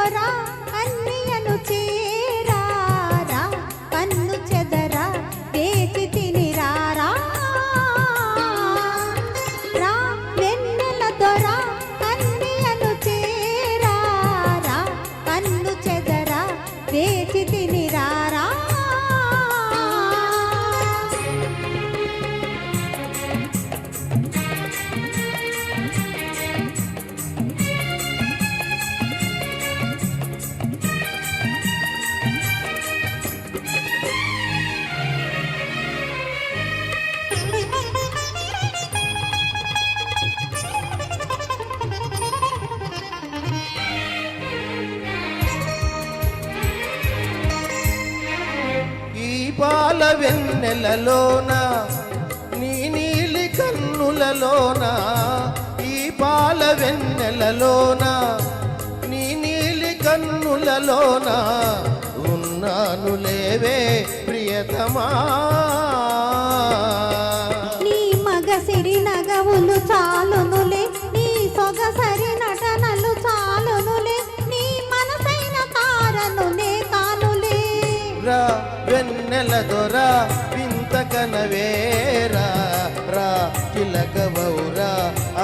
దొర కన్యను చేరారా కన్ను చెదర వేచి తినిరారా రా వెన్నెల దొర కన్యను చేరారా కన్ను చెదర వేచి తినిరారా పాల వెన్నెలలోన నీ నీలి కన్నులలోన ఈ పాల వెన్నెలలోన నీ నీలి కన్నులలోన ఉన్నాను లేవే ప్రియతమా నీ మగసిరి నగవులు చాలునులే నీ సొగసరి నటనలు చాలునులే నీ మనసైన తారనులే కానులే రా వెన్నెల దొర వింత కనవేరా రా చిలకవౌరా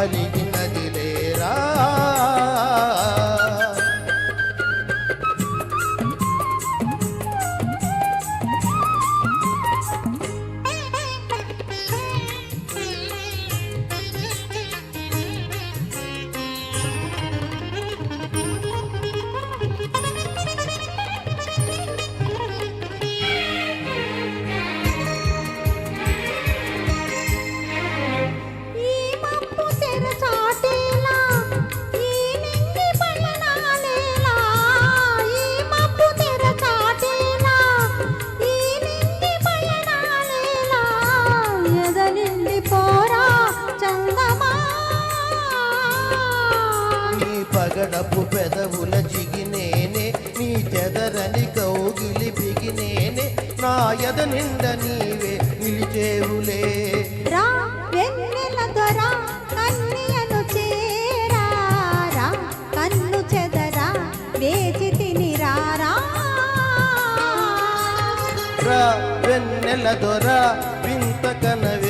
అలిగినది లేరా పగడపు పెదవుల జిగినేనే నీ చెదరని కౌగిలి బిగినేనే నా ఎద నిండ నీవే నిలిచేవులే రా వెన్నెల దొర కన్యను చేరారా కన్ను చెదర వేచి తినిరారా రా వెన్నెల దొర వింత కనవే